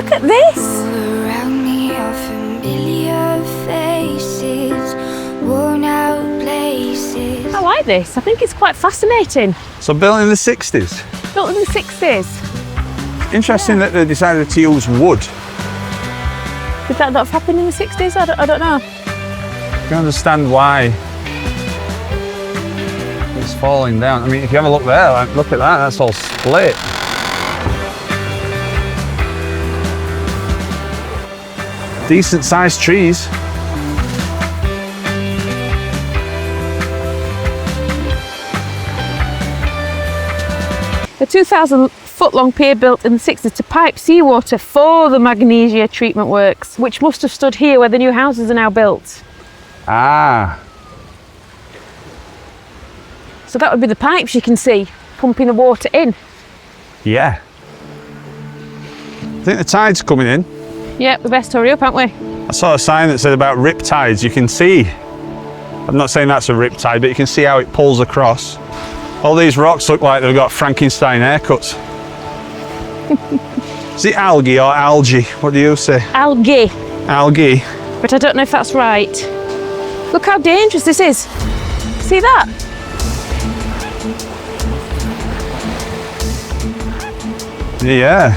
look at this. Around me are familiar faces, worn out places. I like this. I think it's quite fascinating. So built in the 60s. Built in the 60s. Interesting that they decided to use wood. Did that not have happened in the 60s? I don't know. You can understand why it's falling down. I mean, if you have a look there, like, look at that, that's all split. Decent sized trees. A 2,000-foot-long pier built in the 60s to pipe seawater for the magnesia treatment works, which must have stood here where the new houses are now built. Ah. So that would be the pipes you can see pumping the water in. Yeah. I think the tide's coming in. Yeah, we best hurry up, haven't we? I saw a sign that said about rip tides. You can see, I'm not saying that's a rip tide, but you can see how it pulls across. All these rocks look like they've got Frankenstein haircuts. Is it algae or algae? What do you say? Algae. Algae. But I don't know if that's right. Look how dangerous this is. See that? Yeah.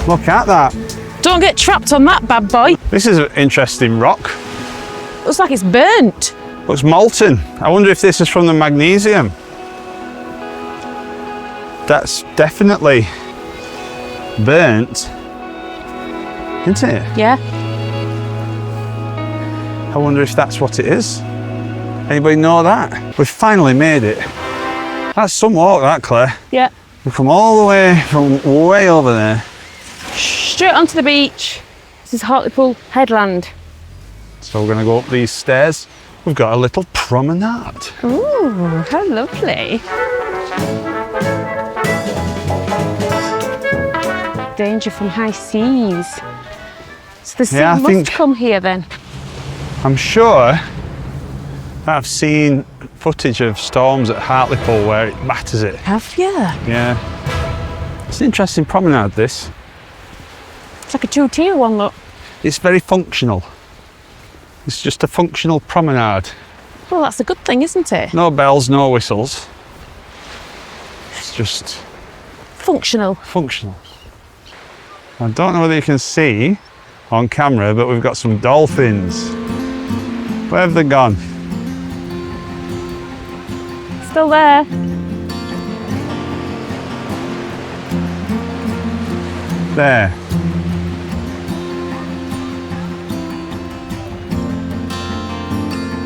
Look at that. Don't get trapped on that bad boy. This is an interesting rock. Looks like it's burnt. Looks molten. I wonder if this is from the magnesium. That's definitely burnt, isn't it? Yeah. I wonder if that's what it is. Anybody know that? We've finally made it. That's some walk, that, Claire. Yeah. We've come all the way from way over there. Straight onto the beach. This is Hartlepool headland. So we're going to go up these stairs. We've got a little promenade. Ooh, how lovely. Danger from high seas. So the sea must come here then. I'm sure I've seen footage of storms at Hartlepool where it batters it. Have you? Yeah. It's an interesting promenade, this. It's like a two-tier one, look. It's very functional. It's just a functional promenade. Well, that's a good thing, isn't it? No bells, no whistles. It's just functional. Functional. I don't know whether you can see on camera, but we've got some dolphins. Where have they gone? Still there. There.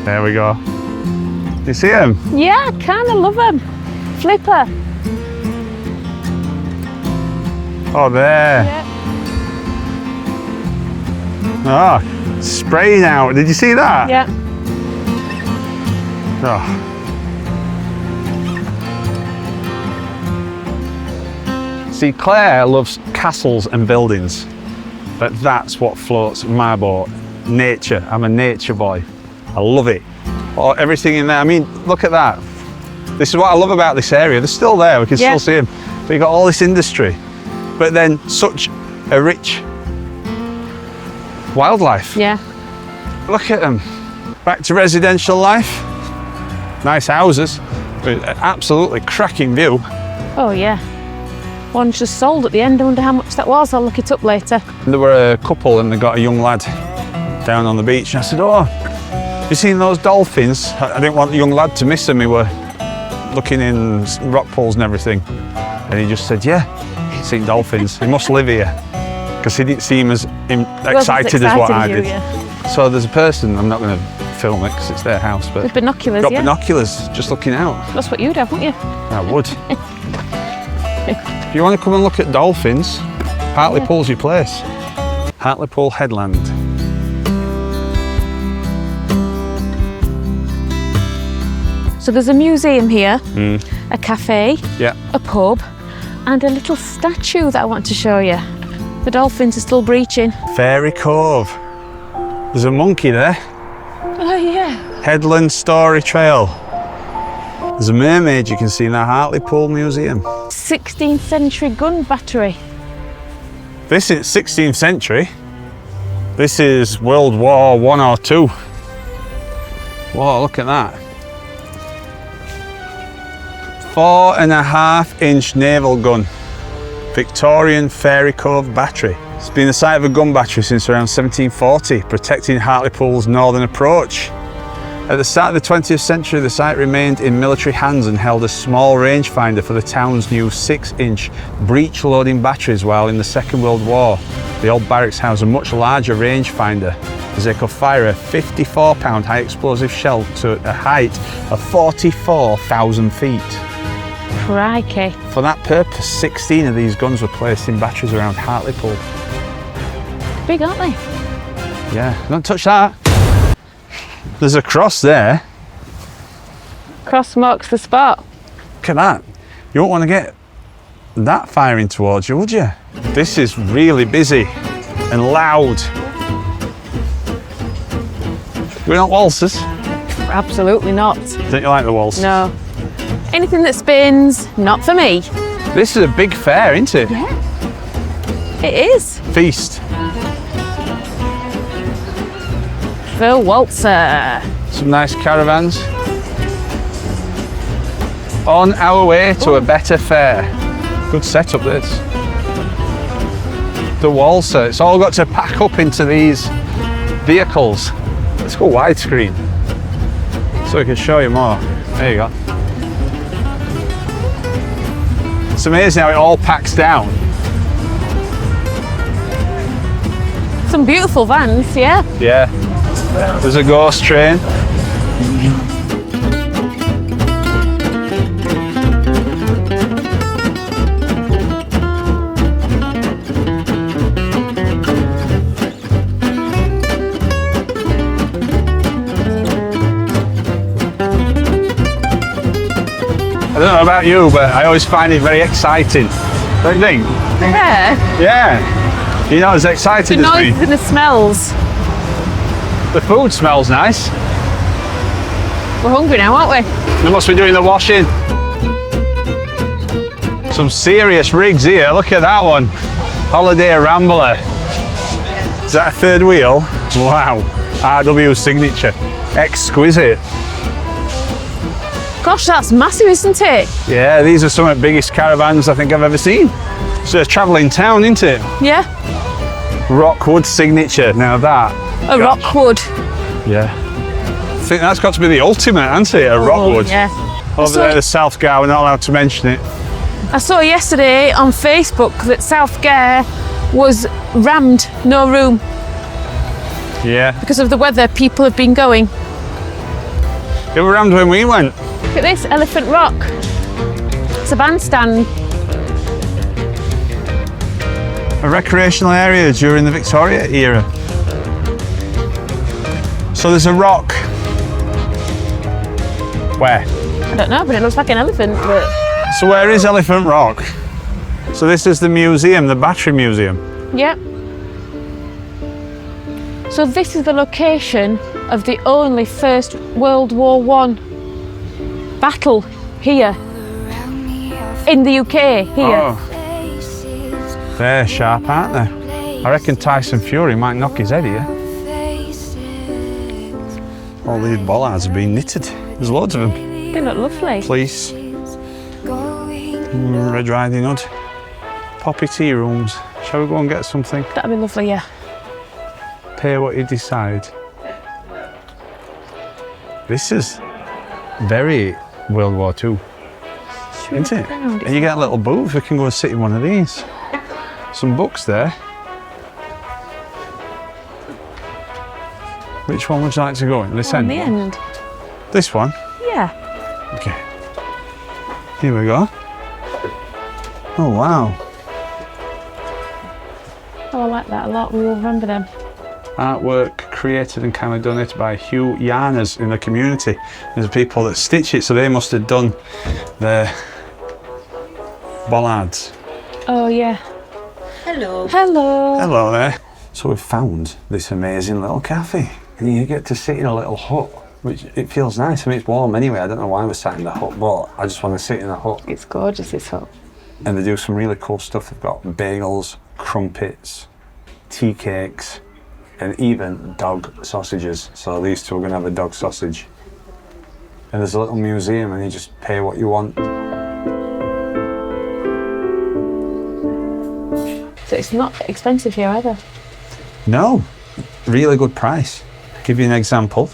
There we go. You see them? Yeah, I kind of love them. Flipper. Oh, there. Yeah. Oh, spraying out. Did you see that? Yeah. Oh. See, Claire loves castles and buildings, but that's what floats my boat. Nature. I'm a nature boy. I love it. Oh, everything in there. I mean, look at that. This is what I love about this area. They're still there. We can still see them. But you've got all this industry, but then such a rich wildlife. Yeah. Look at them. Back to residential life. Nice houses. Absolutely cracking view. Oh yeah. One's just sold at the end. I wonder how much that was. I'll look it up later. There were a couple and they got a young lad down on the beach. And I said, oh, have you seen those dolphins? I didn't want the young lad to miss them. We were looking in rock pools and everything. And he just said, yeah, he's seen dolphins. He must live here. Because he didn't seem as excited as what I did. Yeah. So there's a person, I'm not going to film it because it's their house, but with binoculars, got binoculars just looking out. That's what you'd have, wouldn't you? I would. If you want to come and look at dolphins, Hartlepool's your place. Hartlepool headland. So there's a museum here, a cafe, a pub, and a little statue that I want to show you. The dolphins are still breaching. Fairy Cove. There's a monkey there. Oh yeah. Headland Story Trail. There's a mermaid you can see in the Hartlepool Museum. 16th century gun battery. This is 16th century. This is World War I or II. Whoa, look at that. 4.5-inch naval gun. Victorian Fairy Cove battery. It's been the site of a gun battery since around 1740, protecting Hartlepool's northern approach. At the start of the 20th century, the site remained in military hands and held a small rangefinder for the town's new 6-inch breech-loading batteries, while in the Second World War, the old barracks housed a much larger rangefinder, as they could fire a 54-pound high explosive shell to a height of 44,000 feet. Crikey. For that purpose, 16 of these guns were placed in batteries around Hartlepool. Big, aren't they? Yeah, don't touch that. There's a cross there. Cross marks the spot. Look at that. You won't want to get that firing towards you, would you? This is really busy and loud. We're not waltzers. Absolutely not. Don't you like the waltz? No. Anything that spins, not for me. This is a big fair, isn't it? Yeah. It is. Feast. The waltzer. Some nice caravans. On our way to a better fair. Good setup, this. The waltzer. It's all got to pack up into these vehicles. Let's go widescreen so we can show you more. There you go. It's amazing how it all packs down. Some beautiful vans, yeah? Yeah. There's a ghost train. I don't know about you, but I always find it very exciting. Don't you think? Yeah. Yeah. You're not as excited The as me. noises and the smells. The food smells nice. We're hungry now, aren't we? They must be doing the washing. Some serious rigs here. Look at that one. Holiday Rambler. Is that a third wheel? Wow. RW signature. Exquisite. Gosh, that's massive, isn't it? Yeah, these are some of the biggest caravans I think I've ever seen. It's a travelling town, isn't it? Yeah. Rockwood signature. Now that. A rockwood. Yeah. I think that's got to be the ultimate, hasn't it? A rockwood. Yeah. Over there, the Southgarth, we're not allowed to mention it. I saw yesterday on Facebook that Southgarth was rammed, no room, Yeah. because of the weather. People have been going. They were rammed when we went. Look at this, Elephant Rock. It's a bandstand. A recreational area during the Victoria era. So there's a rock. Where? I don't know, but it looks like an elephant. But So where is Elephant Rock? So this is the museum, the battery museum. yeah. So this is the location of the only First World War I battle here in the UK. Here. Oh, they're sharp, aren't they? I reckon Tyson Fury might knock his head here. All these bollards have been knitted. There's loads of them. They look lovely. Police, Red Riding Hood, poppy tea rooms. Shall we go and get something? That'd be lovely, yeah. Pay what you decide. This is very World War II, isn't it? And you get a little booth. We can go and sit in one of these. Some books there. Which one would you like to go in? This On end? the end. This one? Yeah. Okay. Here we go. Oh wow. Oh, I like that a lot. We will remember them. Artwork created and kindly donated by Hugh Yarners in the community. There's people that stitch it, so they must have done their bollards. Oh, yeah. Hello. Hello. Hello there. So we've found this amazing little cafe. And you get to sit in a little hut, which it feels nice. I mean, it's warm anyway. I don't know why we're sat in the hut, but I just want to sit in the hut. It's gorgeous, this hut. And they do some really cool stuff. They've got bagels, crumpets, tea cakes, and even dog sausages. So these two are going to have a dog sausage. And there's a little museum and you just pay what you want. So it's not expensive here either. No, really good price. Give you an example.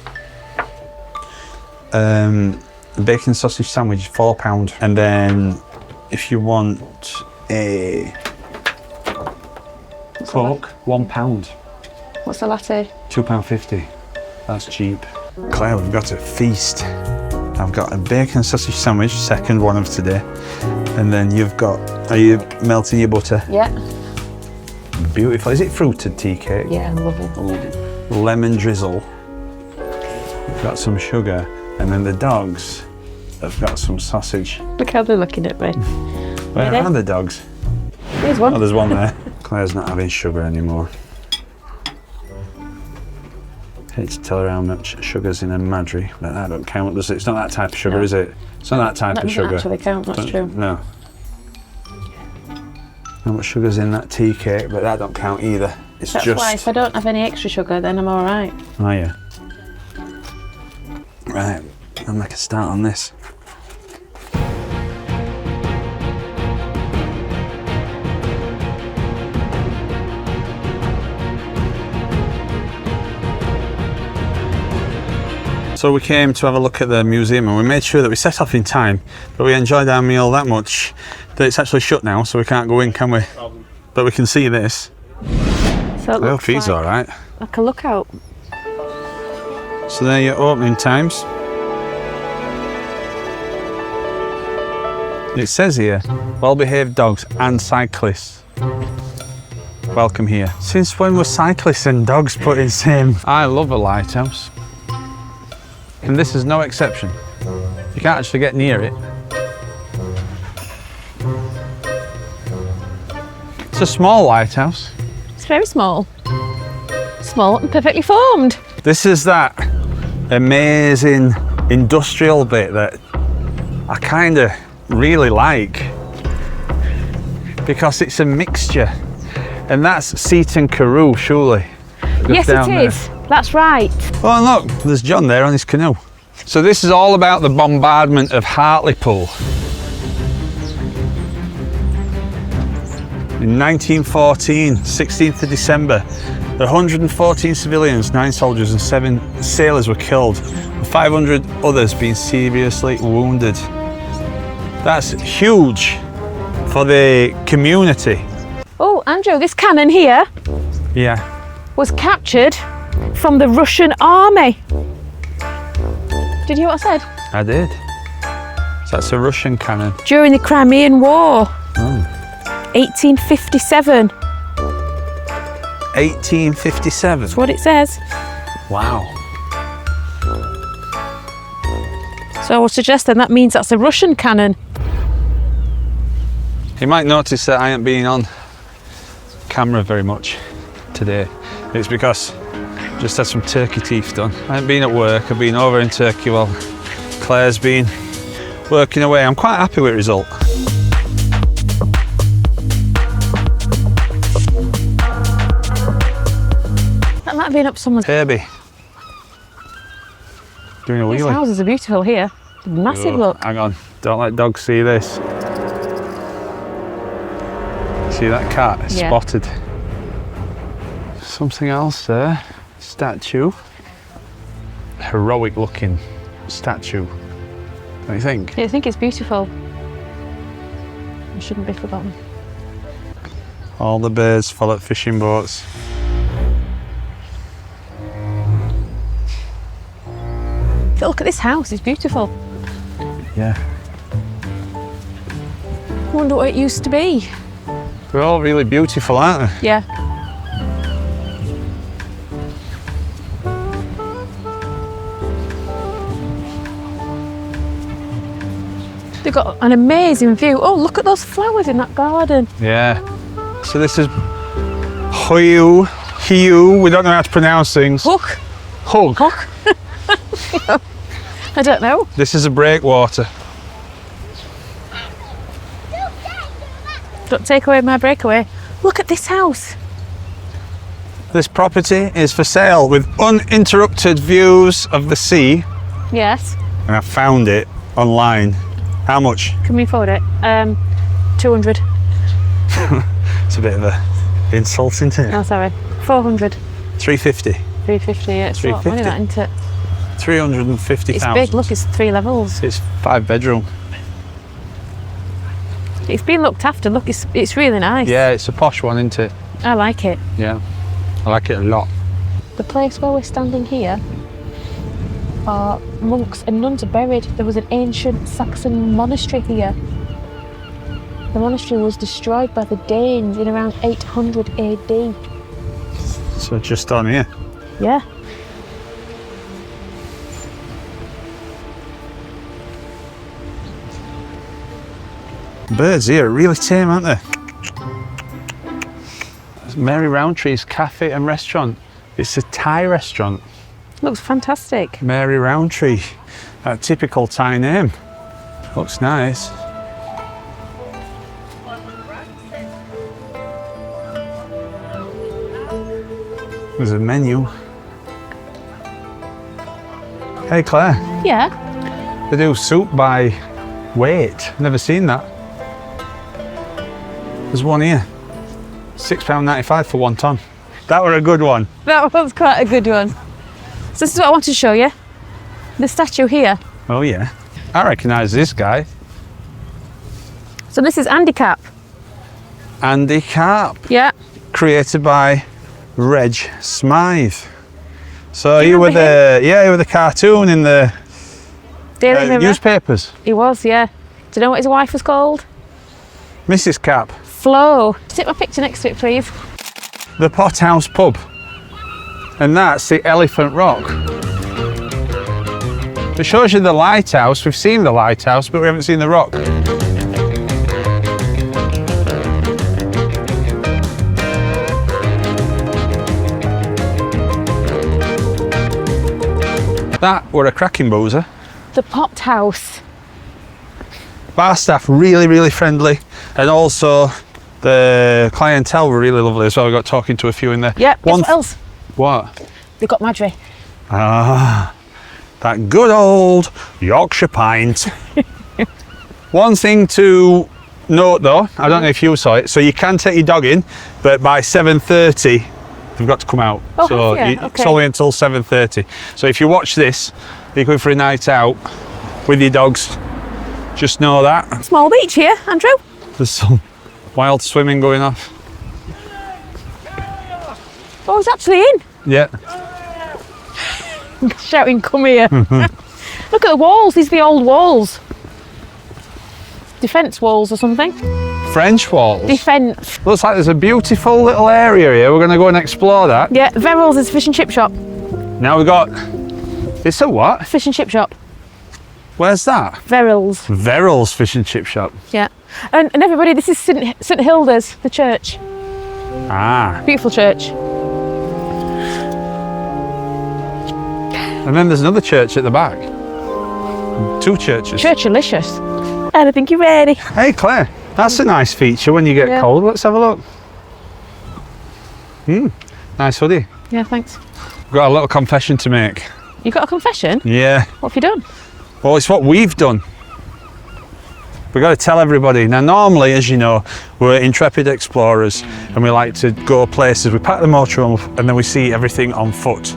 Bacon sausage sandwich, £4. And then if you want a Coke, £1. What's the latte? £2.50. That's cheap. Claire, we've got a feast. I've got a bacon sausage sandwich, second one of today. And then you've got, are you melting your butter? Yeah. Beautiful. Is it fruited tea cake? Yeah, lovely. Lemon drizzle. We've got some sugar. And then the dogs have got some sausage. Look how they're looking at me. Where are the dogs? Here's one. Oh, there's one there. Claire's not having sugar anymore. Hate to tell her how much sugar's in a Madri, but that don't count, does it? It's not that type of sugar, is it? It's not that type of sugar. That doesn't actually count, that's true. No. How much sugar's in that tea cake, but that don't count either. It's That's just... why if I don't have any extra sugar, then I'm all right. Oh, yeah. Right, I'll make a start on this. So we came to have a look at the museum and we made sure that we set off in time, but we enjoyed our meal that much that it's actually shut now, so we can't go in, can we? But we can see this. So it I hope looks he's like, all right. like a lookout. So there are your opening times. It says here, well-behaved dogs and cyclists. Welcome here. Since when were cyclists and dogs put in same? I love a lighthouse. And this is no exception. You can't actually get near it. It's a small lighthouse. It's very small. Small and perfectly formed. This is that amazing industrial bit that I kind of really like, because it's a mixture. And that's Seaton Carew, surely. Yes, it is. That's right. Oh, look, there's John there on his canoe. So this is all about the bombardment of Hartlepool. In 1914, 16th of December, 114 civilians, 9 soldiers and 7 sailors were killed, with 500 others being seriously wounded. That's huge for the community. Oh, Andrew, this cannon here was captured from the Russian army. Did you hear what I said? I did. So that's a Russian cannon. During the Crimean War. Oh. 1857. 1857? That's what it says. Wow. So I was suggesting that means that's a Russian cannon. You might notice that I ain't been on camera very much today. It's because I just had some turkey teeth done. I haven't been at work, I've been over in Turkey while Claire's been working away. I'm quite happy with the result. That might have been up someone's... Herbie. Doing a These wheelie. houses are beautiful here. Massive look. Hang on, don't let dogs see this. See that cat? It's spotted. Something else there. Statue. Heroic looking statue. Don't you think? Yeah, I think it's beautiful. It shouldn't be forgotten. All the birds follow fishing boats. Look at this house, it's beautiful. Yeah. I wonder what it used to be. They're all really beautiful, aren't they? Yeah. They've got an amazing view. Oh, look at those flowers in that garden. Yeah. So this is Hiu. We don't know how to pronounce things. Hook. Hug. Hook. I don't know. This is a breakwater. Don't take away my breakaway. Look at this house. This property is for sale with uninterrupted views of the sea. Yes. And I found it online. How much? Can we afford it? 200. It's a bit of a insult, isn't it? No, sorry. 400. 350. 350, yeah. It's a lot of money, that, isn't it? 350,000. It's big, look, it's 3 levels. It's 5 bedroom. It's been looked after, look, it's really nice. Yeah, it's a posh one, isn't it? I like it. Yeah, I like it a lot. The place where we're standing here are monks and nuns are buried. There was an ancient Saxon monastery here. The monastery was destroyed by the Danes in around 800 AD. So just on here. Yeah. Birds here are really tame, aren't they? Mary Roundtree's cafe and restaurant. It's a Thai restaurant. Looks fantastic. Mary Roundtree, a typical Thai name. Looks nice. There's a menu. Hey Claire. Yeah. They do soup by weight. Never seen that. There's one here. £6.95 for 1 ton. That were a good one. That was quite a good one. So this is what I want to show you. The statue here. Oh yeah. I recognise this guy. So this is Andy Cap. Andy Carp. Yeah. Created by Reg Smythe. So Do you you were remember you were the cartoon in the Daily Mirror. newspapers. He was, yeah. Do you know what his wife was called? Mrs. Cap. Flo. Take my picture next to it, please. The Pothouse Pub. And that's the Elephant Rock. It shows you the lighthouse. We've seen the lighthouse, but we haven't seen the rock. That were a cracking boozer. The Pot House. Bar staff really, really friendly, and also the clientele were really lovely as well. We got talking to a few in there. Yep. Guess what else? What? They got Madry. Ah, that good old Yorkshire pint. One thing to note though, I don't know if you saw it, so you can take your dog in, but by 7:30 they've got to come out. Oh, so have you? it's Okay. only until 7:30. So if you watch this, you're going for a night out with your dogs, just know that. Small beach here, Andrew. There's some wild swimming going off. Oh, he's actually in. Yeah. Shouting, come here. Look at the walls. These are the old walls. Defence walls or something. French walls. Defence. Looks like there's a beautiful little area here. We're going to go and explore that. Yeah, Verrill's is a fish and chip shop. Now we've got... It's a what? Fish and chip shop. Where's that? Verrill's. Verrill's fish and chip shop. Yeah. And everybody, this is St Hilders, the church. Ah. Beautiful church. And then there's another church at the back. 2 churches. Churchalicious. And I think you're ready. Hey Claire, that's a nice feature when you get Yeah. cold. Let's have a look. Nice hoodie. Yeah, thanks. Got a little confession to make. You got a confession? Yeah. What have you done? Well, it's what we've done. We've got to tell everybody. Now, normally, as you know, we're intrepid explorers and we like to go places. We pack the motorhome up and then we see everything on foot.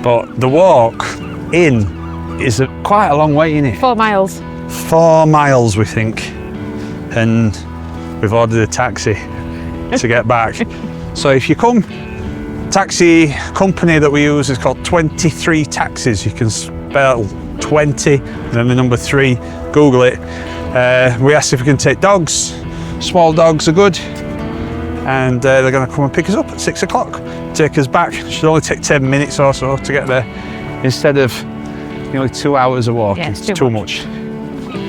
But the walk in is quite a long way, isn't it? 4 miles. 4 miles, we think. And we've ordered a taxi to get back. So if you come, taxi company that we use is called 23 Taxis. You can spell 20, then the number 3, Google it. We asked if we can take dogs. Small dogs are good. And they're going to come and pick us up at 6 o'clock, take us back. It should only take 10 minutes or so to get there, instead of nearly 2 hours of walking. Yeah, it's too much.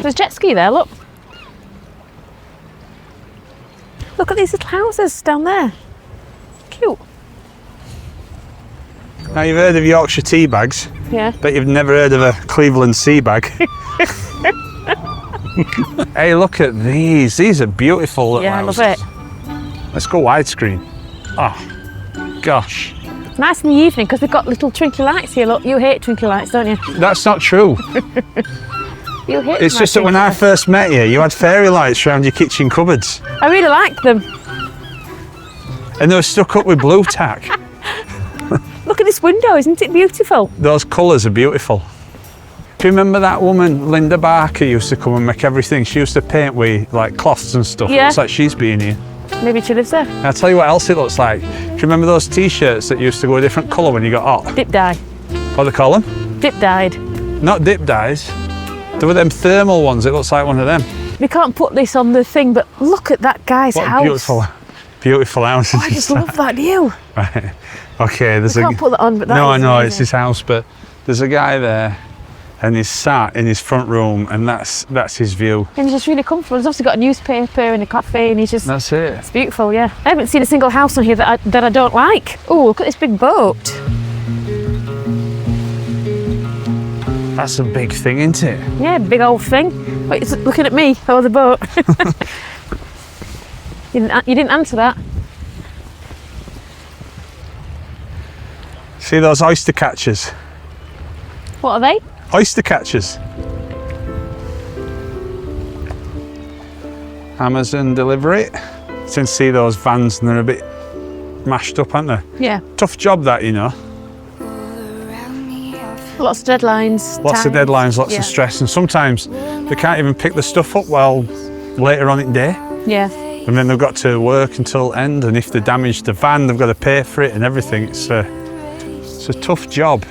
There's jet ski there, look. Look at these little houses down there. Cute. Now, you've heard of Yorkshire tea bags, Yeah. but you've never heard of a Cleveland sea bag. Hey, look at these. These are beautiful little Yeah, I love houses. it. Let's go widescreen. Oh, gosh. Nice in the evening because they've got little twinkly lights here. Look, you hate twinkly lights, don't you? That's not true. You hate It's my just that when twinkly I lights. first met you, you had fairy lights around your kitchen cupboards. I really liked them. And they were stuck up with blue tack. Look at this window, isn't it beautiful? Those colours are beautiful. Do you remember that woman, Linda Barker, used to come and make everything? She used to paint with like cloths and stuff. Yeah. It looks like she's been here. Maybe she lives there. And I'll tell you what else it looks like. Do you remember those t-shirts that used to go a different colour when you got hot? Dip dye. What do they call them? Dip dyed. Not dip dyes. There were them thermal ones. It looks like one of them. We can't put this on the thing, but look at that guy's What a house. beautiful house. Oh, I just love that view. Right. Okay, there's We can't put that on, but that No, I is know, amazing. it's his house, but there's a guy there and he's sat in his front room and that's his view. And he's just really comfortable. He's obviously got a newspaper and a cafe and he's just... That's it. It's beautiful, yeah. I haven't seen a single house on here that I don't like. Oh, look at this big boat. That's a big thing, isn't it? Yeah, big old thing. Wait, it's looking at me. Oh, the boat. You didn't answer that. See those oyster catchers? What are they? Oyster catchers. Amazon delivery. You can see those vans and they're a bit mashed up, aren't they? Yeah. Tough job that, you know. Lots of deadlines. Lots of times. deadlines, lots Yeah. of stress, and sometimes they can't even pick the stuff up well later on in the day. Yeah. And then they've got to work until end, and if they damage the van, they've got to pay for it and everything. It's a tough job.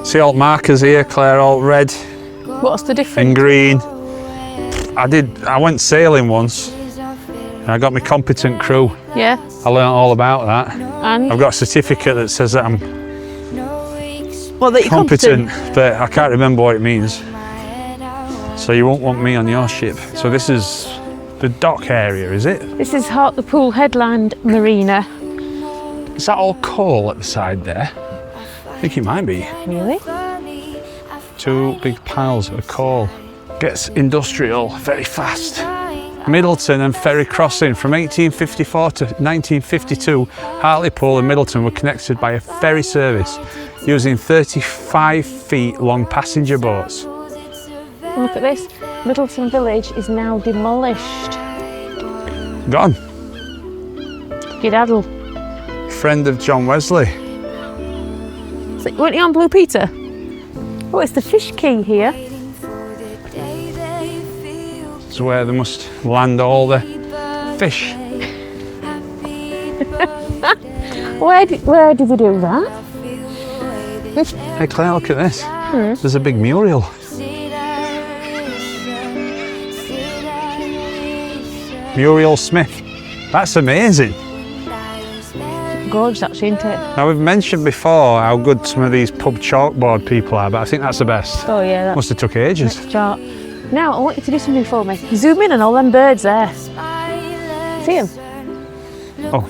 See all markers here, Claire, all red What's the difference? and green. I went sailing once, and I got my competent crew. Yeah. I learnt all about that. And I've got a certificate that says that I'm well, that you're competent, but I can't remember what it means. So you won't want me on your ship. So this is the dock area, is it? This is Hartlepool Headland Marina. Is that all coal at the side there? I think it might be. Really? Two big piles of coal. Gets industrial very fast. Middleton and Ferry Crossing. From 1854 to 1952, Hartlepool and Middleton were connected by a ferry service using 35 feet long passenger boats. Look at this. Middleton Village is now demolished. Gone. Skedaddle. Friend of John Wesley. So, weren't you on Blue Peter? Oh, it's the fish quay here. It's where they must land all the fish. Where did you do that? Hey Claire, look at this. There's a big mural. Muriel Smith. That's amazing. Gorgeous, actually, isn't it? Now we've mentioned before how good some of these pub chalkboard people are, but I think that's the best. Oh yeah, that's Must have took ages. next chart. Now I want you to do something for me. Zoom in on all them birds there. See them? Oh,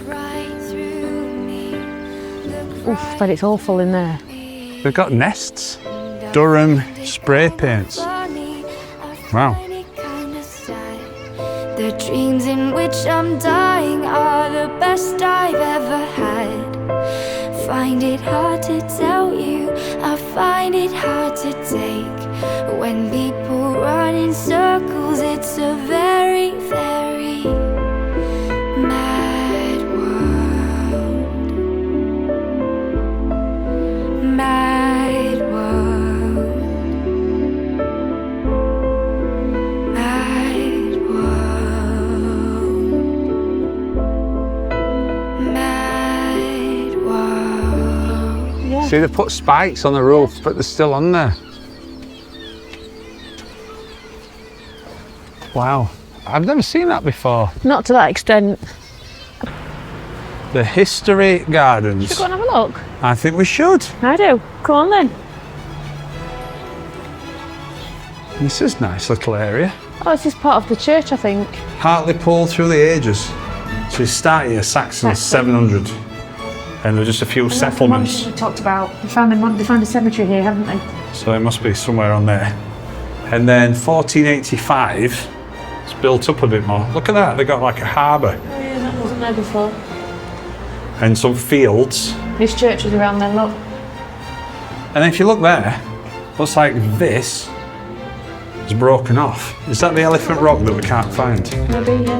Oof, but it's awful in there. they've got nests. Durham spray paints. Wow. The dreams in which I'm dying are the best I've ever had. Find it hard to tell you, I find it hard to take. When people run in circles, it's a very, very mad world. Mad world. Mad world. Mad world. Yeah. See, they put spikes on the roof, but they're still on there. Wow. I've never seen that before. Not to that extent. The History Gardens. Should we go and have a look? I think we should. I do. Come on then. This is a nice little area. Oh, this is part of the church, I think. Hartlepool through the ages. So you start here, Saxons, Saxon. 700. And there were just a few settlements. We talked about. They found a cemetery here, haven't they? So it must be somewhere on there. And then 1485, it's built up a bit more. Look at that, they got like a harbour. Yeah, that wasn't there before. And some fields. This church was around then, look. And if you look there, looks like this is broken off. Is that the elephant rock that we can't find? Maybe, yeah.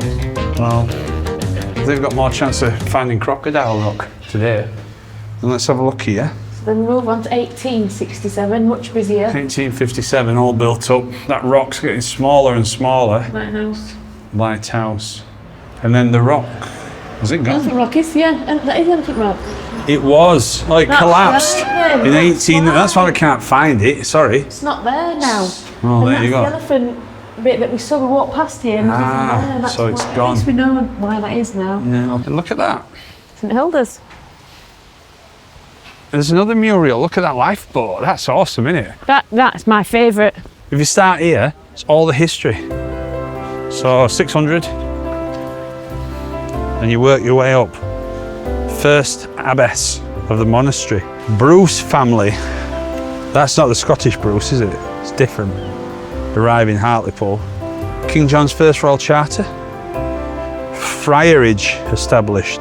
Well, I think we've got more chance of finding crocodile rock today. And let's have a look here. So then we move on to 1867, much busier. 1857, all built up. That rock's getting smaller and smaller. Lighthouse. Lighthouse. And then the rock, has it gone? Elephant Rock is, yeah, and that is Elephant Rock. It was. Oh, it That's collapsed right, in that's 18. why. That's why we can't find it. Sorry. It's not there now. Oh, And there you go. that's the elephant bit that we saw, we walked past here. And Ah, there. That's so it's why, gone. At least we know why that is now. Yeah. And look at that. St Hilders. There's another mural. Look at that lifeboat. That's awesome, isn't it? That's my favourite. If you start here, it's all the history. So 600, and you work your way up. First abbess of the monastery. Bruce family. That's not the Scottish Bruce, is it? It's different. Arrive in Hartlepool. King John's first royal charter. Friarage established.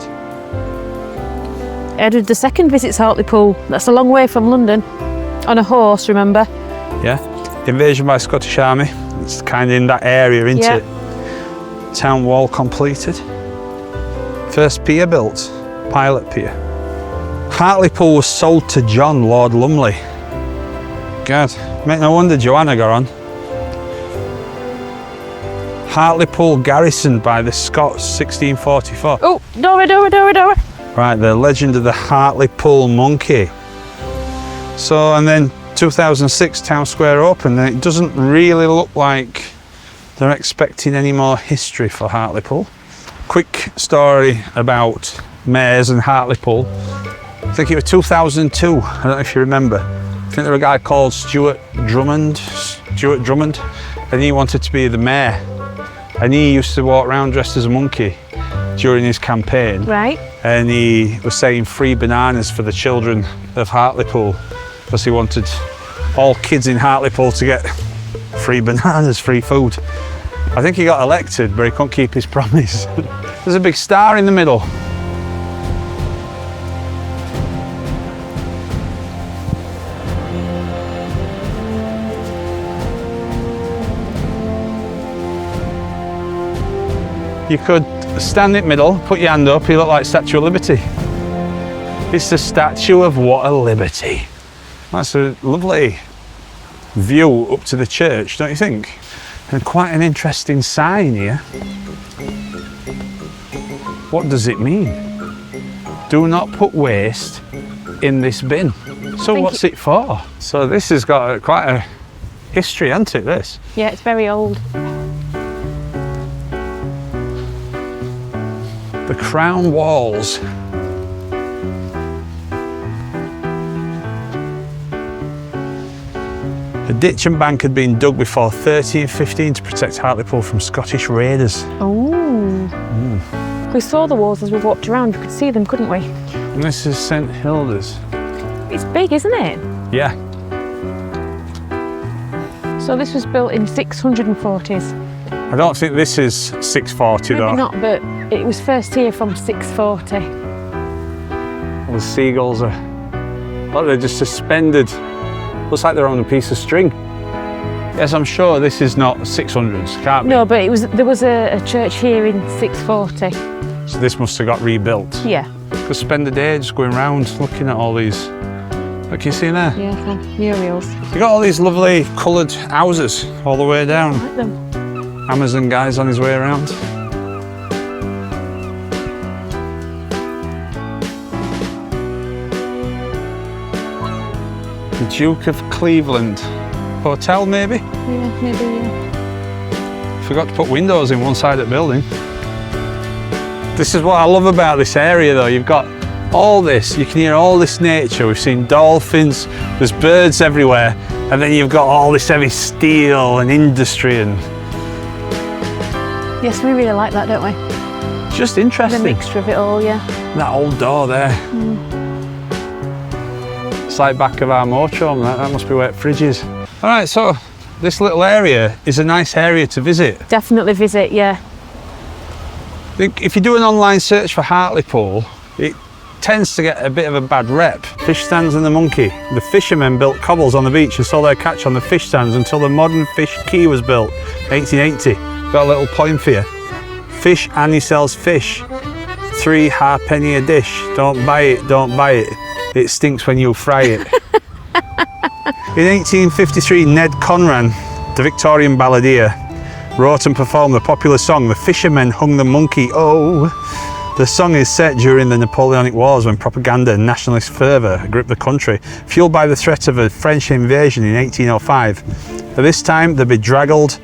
Edward II visits Hartlepool. That's a long way from London. On a horse, remember? Yeah. Invasion by Scottish Army. It's kind of in that area, isn't Yeah. it? Town wall completed. First pier built. Pilot pier. Hartlepool was sold to John, Lord Lumley. God, mate, no wonder Joanna got on. Hartlepool garrisoned by the Scots, 1644. Oh, Dora. Right, the legend of the Hartlepool monkey. So, and then 2006 Town Square opened, and it doesn't really look like they're expecting any more history for Hartlepool. Quick story about mayors and Hartlepool. I think it was 2002, I don't know if you remember. I think there was a guy called Stuart Drummond, and he wanted to be the mayor. And he used to walk around dressed as a monkey during his campaign. Right. And he was saying free bananas for the children of Hartlepool, because he wanted all kids in Hartlepool to get free bananas, free food. I think he got elected, but he couldn't keep his promise. There's a big star in the middle. You could stand in the middle, put your hand up, you look like Statue of Liberty. It's the statue of what a liberty. That's a lovely view up to the church, don't you think? And quite an interesting sign here. What does it mean? Do not put waste in this bin. So what's it for? So this has got quite a history, hasn't it, this? Yeah, it's very old. The crown walls. A ditch and bank had been dug before 1315 to protect Hartlepool from Scottish raiders. Oh. We saw the walls as we walked around. We could see them, couldn't we? And this is St Hilders. It's big, isn't it? Yeah. So this was built in 640s. I don't think this is 640 though. Maybe not, but it was first here from 640. The seagulls are, look, they're just suspended. Looks like they're on a piece of string. Yes, I'm sure this is not 600s, can't be. No, but there was a church here in 640. So this must have got rebuilt. Yeah. Could spend a day just going around looking at all these. Look, you see there? Yeah, murals. You got all these lovely coloured houses all the way down. I like them. Amazon guy's on his way around. The Duke of Cleveland Hotel, maybe? Yeah, maybe, yeah. Forgot to put windows in one side of the building. This is what I love about this area though. You've got all this, you can hear all this nature. We've seen dolphins, there's birds everywhere, and then you've got all this heavy steel and industry, and Yes, we really like that, don't we? it's just The interesting. mixture of it all, yeah. That old door there. It's like back of our motorhome, that must be where the fridge is. All right, so this little area is a nice area to visit. Definitely visit, yeah. If you do an online search for Hartlepool, it tends to get a bit of a bad rep. Fish stands and the monkey. The fishermen built cobbles on the beach and sold their catch on the fish stands until the modern fish quay was built, 1880. Got a little poem for you. Fish Annie sells fish, 3 halfpenny a dish. Don't buy it, don't buy it. It stinks when you fry it. In 1853, Ned Conran, the Victorian balladeer, wrote and performed the popular song, The Fishermen Hung the Monkey, Oh! The song is set during the Napoleonic Wars when propaganda and nationalist fervour gripped the country, fueled by the threat of a French invasion in 1805. At this time, the bedraggled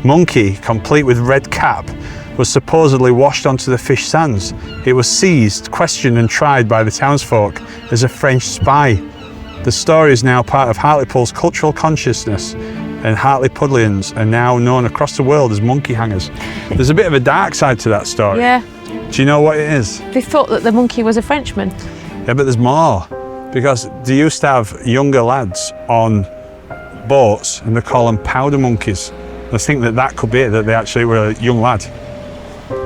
monkey, complete with red cap, was supposedly washed onto the fish sands. It was seized, questioned and tried by the townsfolk as a French spy. The story is now part of Hartlepool's cultural consciousness, and Hartlepoolians are now known across the world as monkey hangers. There's a bit of a dark side to that story. Yeah. Do you know what it is? They thought that the monkey was a Frenchman. Yeah, but there's more. Because they used to have younger lads on boats and they call them powder monkeys. I think that could be it, that they actually were a young lad.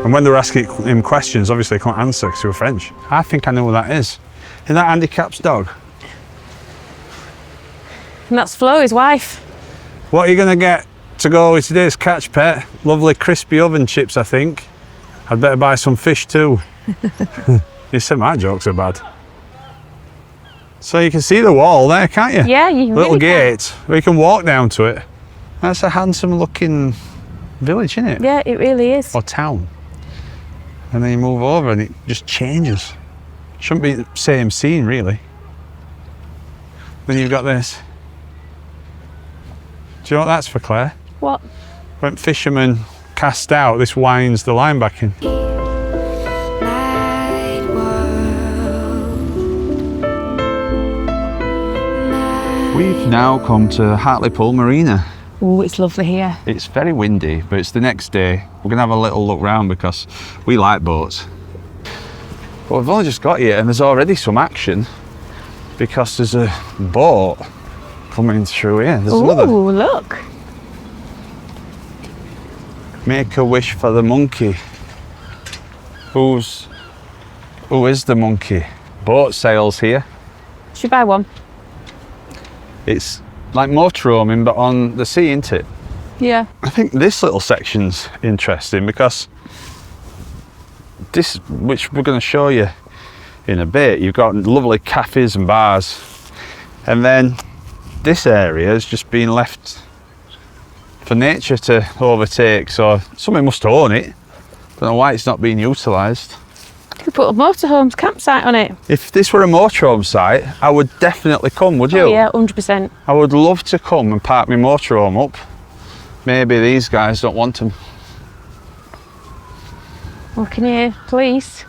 And when they were asking him questions, obviously they couldn't answer because they were French. I think I know what that is. Is that Andy Cap's dog? And that's Flo, his wife. What are you going to get to go with today's catch, pet? Lovely crispy oven chips, I think. I'd better buy some fish too. You said my jokes are bad. So you can see the wall there, can't you? Yeah, you Little really gate where you can walk down to it. That's a handsome looking village, isn't it? Yeah, it really is. Or town. And then you move over and it just changes. Shouldn't be the same scene really. Then you've got this. Do you know what that's for, Claire? What? When fishermen cast out, this winds the line back in. We've now come to Hartlepool Marina. Oh, it's lovely here. It's very windy, but it's the next day. We're going to have a little look round because we like boats. But we've only just got here and there's already some action because there's a boat coming through here. There's another. Oh, look. Make a wish for the monkey. Who is the monkey? Boat sails here. Should we buy one? It's like motorhoming but on the sea, isn't it? Yeah. I think this little section's interesting because this, which we're going to show you in a bit, you've got lovely cafes and bars, and then this area has just been left for nature to overtake, so somebody must own it. Don't know why it's not being utilised. You could put a motorhomes campsite on it. If this were a motorhome site, I would definitely come, would you? Oh, yeah, 100%. I would love to come and park my motorhome up. Maybe these guys don't want them. Well, can you police?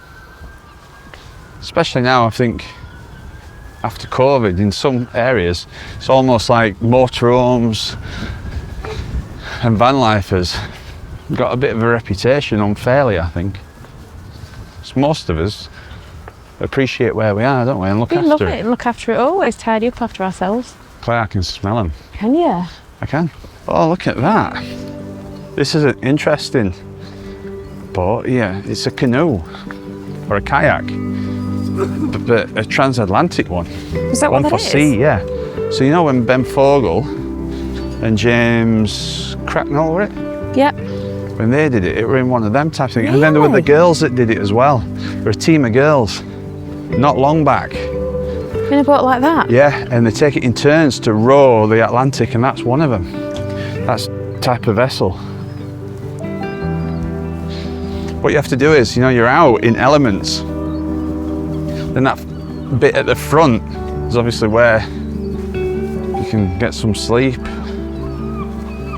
Especially now, I think, after COVID, in some areas, it's almost like motorhomes and van lifers got a bit of a reputation unfairly, I think. So most of us appreciate where we are, don't we, and look We after love it. it and look after it, always tidy up after ourselves. Claire, I can smell them. Can you? I can. Oh, look at that. This is an interesting boat. Yeah, it's a canoe or a kayak, but a transatlantic one. Is that One what for that is? sea, yeah. So you know when Ben Fogle and James Cracknell were it? Yeah. When they did it, it were in one of them type of things. And then there were the Really? girls that did it as well. There were a team of girls, not long back. In a boat like that? Yeah, and they take it in turns to row the Atlantic, and that's one of them. That's type of vessel. What you have to do is, you know, you're out in elements. Then that bit at the front is obviously where you can get some sleep.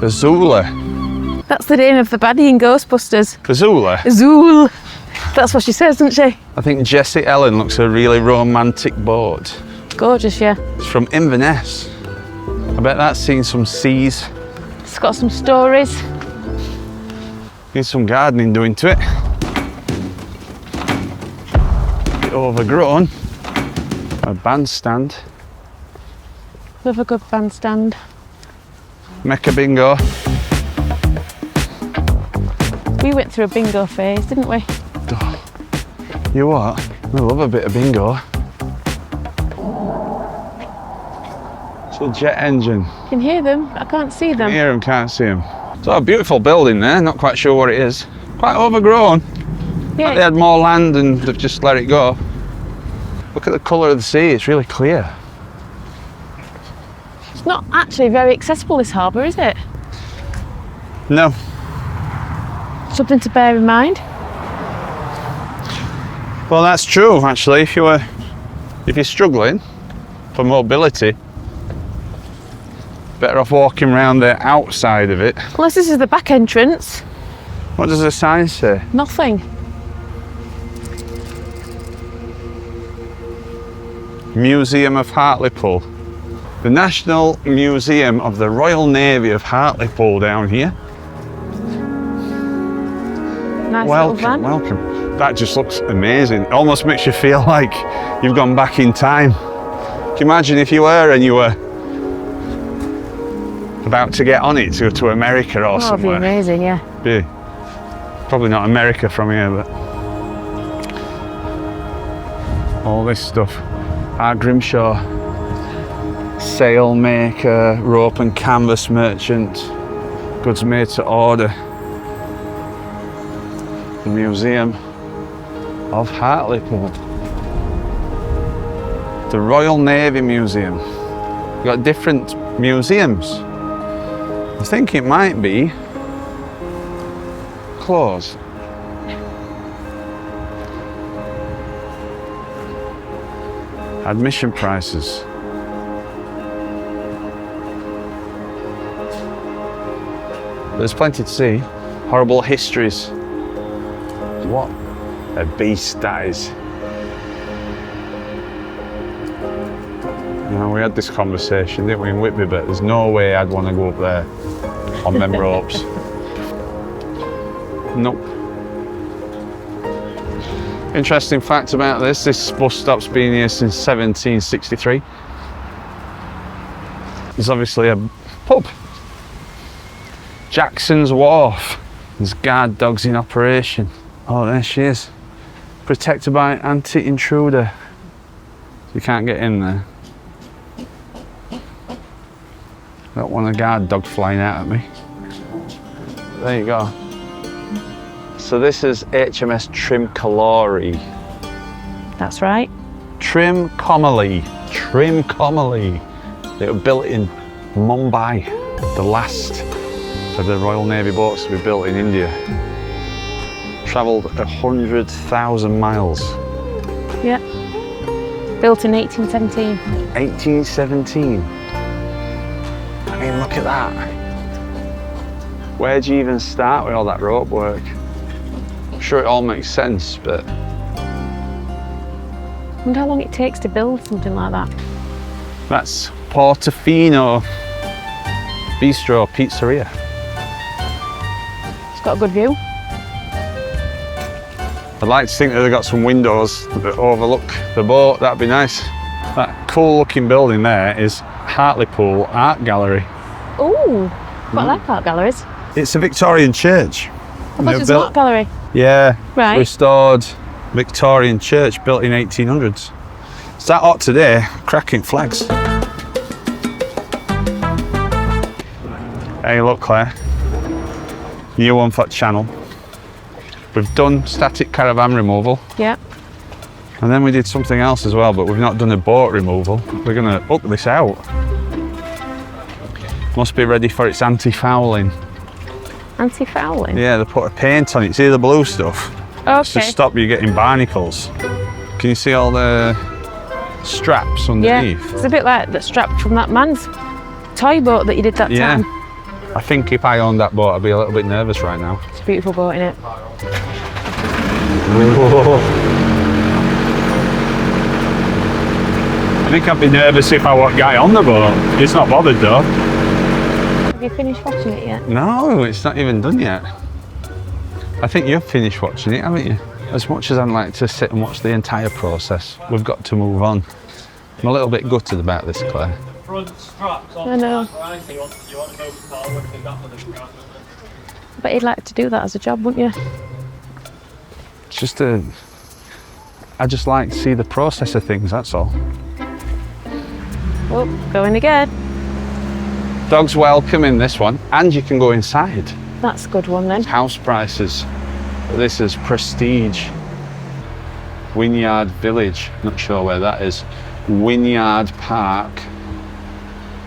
Azula. That's the name of the baddie in Ghostbusters. Azula? Azul. That's what she says, doesn't she? I think Jessie Ellen looks a really romantic boat. Gorgeous, yeah. It's from Inverness. I bet that's seen some seas. It's got some stories. Needs some gardening doing to it. Bit overgrown. A bandstand. Love a good bandstand. Mecca bingo. We went through a bingo phase, didn't we? You what? I love a bit of bingo. It's a jet engine. You can hear them, I can't see them. Hear them, can't see them. So a beautiful building there, not quite sure what it is. Quite overgrown. Yeah, Like they had more land and they've just let it go. Look at the colour of the sea, it's really clear. it's not actually very accessible, this harbour, is it? No. Something to bear in mind. Well, that's true actually. If you're struggling for mobility, better off walking around the outside of it. Unless this is the back entrance. What does the sign say? Nothing. Museum of Hartlepool. The National Museum of the Royal Navy of Hartlepool down here. Nice little Welcome, van. welcome. That just looks amazing. It almost makes you feel like you've gone back in time. Can you imagine if you were about to get on it to go to America or Oh, it'd be somewhere? amazing, yeah. Be probably not America from here, but all this stuff. Our Grimshaw sail maker, rope and canvas merchant, goods made to order. The Museum of Hartlepool. The Royal Navy Museum. We've got different museums. I think it might be closed. Admission prices. There's plenty to see. Horrible histories. What a beast that is. You know, we had this conversation, didn't we, in Whitby, but there's no way I'd want to go up there on them ropes. Nope. Interesting fact about this bus stop's been here since 1763. There's obviously a pub. Jackson's Wharf. There's guard dogs in operation. Oh, there she is. Protected by anti-intruder. You can't get in there. Don't want a guard dog flying out at me. There you go. So this is HMS Trimcollori. That's right. Trimcollori. Trimcollori. They were built in Mumbai. The last of the Royal Navy boats to be built in India. Travelled 100,000 miles. Yeah. Built in 1817. 1817. I mean, look at that. Where do you even start with all that rope work? I'm sure it all makes sense, but... I wonder how long it takes to build something like that. That's Portofino Bistro Pizzeria. It's got a good view. I'd like to think that they've got some windows that overlook the boat. That'd be nice. That cool looking building there is Hartlepool Art Gallery. Ooh, quite like art galleries. It's a Victorian church. I thought it was an art gallery. Yeah, Right. restored Victorian church built in 1800s. It's that hot today, cracking flags. Hey, look, Claire. New one for the channel. We've done static caravan removal, Yeah. and then we did something else as well, but we've not done a boat removal. We're gonna up this out. Must be ready for its anti-fouling. Anti-fouling? Yeah, they put a paint on it. See the blue stuff? It's to Okay. stop you getting barnacles. Can you see all the straps Yeah. underneath? It's a bit like that strap from that man's toy boat that you did that Yeah. time. I think if I owned that boat, I'd be a little bit nervous right now. It's a beautiful boat, isn't it? I think I'd be nervous if I was guy on the boat. It's not bothered though. Have you finished watching it yet? No, it's not even done yet. I think you've finished watching it, haven't you? As much as I'd like to sit and watch the entire process, we've got to move on. I'm a little bit gutted about this, Claire. I know. But you'd like to do that as a job, wouldn't you? It's just a I just like to see the process of things, that's all. Oh, going again. Dogs welcome in this one, and you can go inside. That's a good one then. House prices. This is Prestige. Wynyard Village, not sure where that is. Wynyard Park.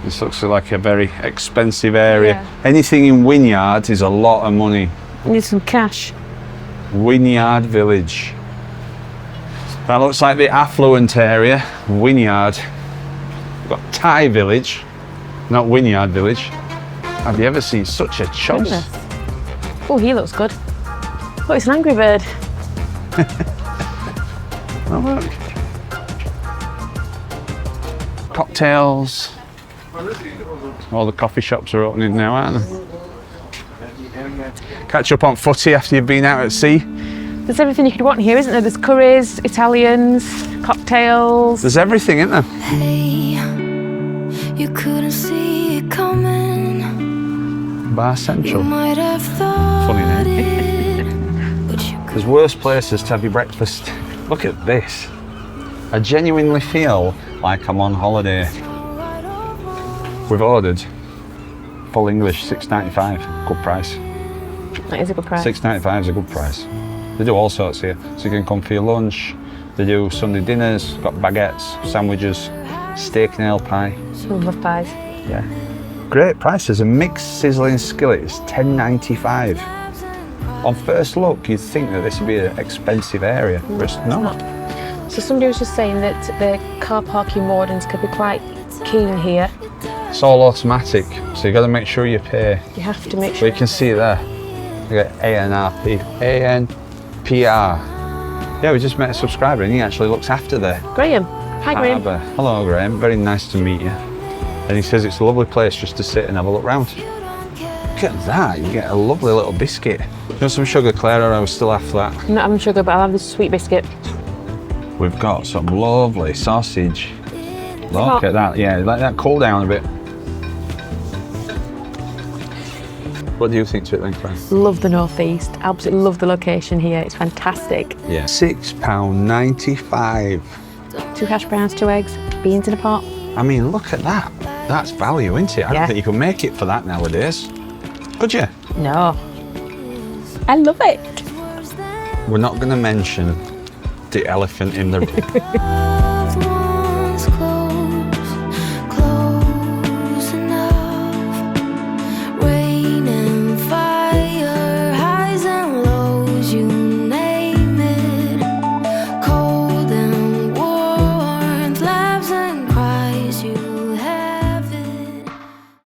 This looks like a very expensive area. Yeah. Anything in Wynyard is a lot of money. Need some cash. Wynyard Village. That looks like the affluent area, Wynyard. We've got Thai Village, not Wynyard Village. Have you ever seen such a choice? Goodness. Oh, he looks good. Oh, it's an Angry Bird. Oh, look. Cocktails. All the coffee shops are opening now, aren't they? Catch up on footy after you've been out at sea. There's everything you could want here, isn't there? There's curries, Italians, cocktails. There's everything, isn't there? Hey, you couldn't see it coming. Bar You Central. might have thought Funny name. it, but you There's worse places to have your breakfast. Look at this. I genuinely feel like I'm on holiday. We've ordered full English, $6.95, good price. That is a good price. $6.95 is a good price. They do all sorts here, so you can come for your lunch. They do Sunday dinners, got baguettes, sandwiches, steak and ale pie. I love pies. Yeah, great prices. A mixed sizzling skillet is $10.95. On first look, you'd think that this would be an expensive area, but it's not. So somebody was just saying that the car parking wardens could be quite keen here. It's all automatic, so you got to make sure you pay. You have to make But sure. you can see there, you get ANRP, ANPR. Yeah, we just met a subscriber and he actually looks after there. Graham. Hi, Graham. Hello, Graham. Very nice to meet you. And he says it's a lovely place just to sit and have a look round. Look at that, you get a lovely little biscuit. You want some sugar, Claire, or I was still after that? I'm not having sugar, but I'll have this sweet biscuit. We've got some lovely sausage. Look hot. at that, yeah, let that cool down a bit. What do you think to it then, Claire? Love the northeast. Absolutely love the location here. It's fantastic. Yeah. £6.95. 2 hash browns, 2 eggs, beans in a pot. I mean, look at that. That's value, isn't it? I don't Yeah. think you can make it for that nowadays. Could you? No. I love it. We're not going to mention the elephant in the room.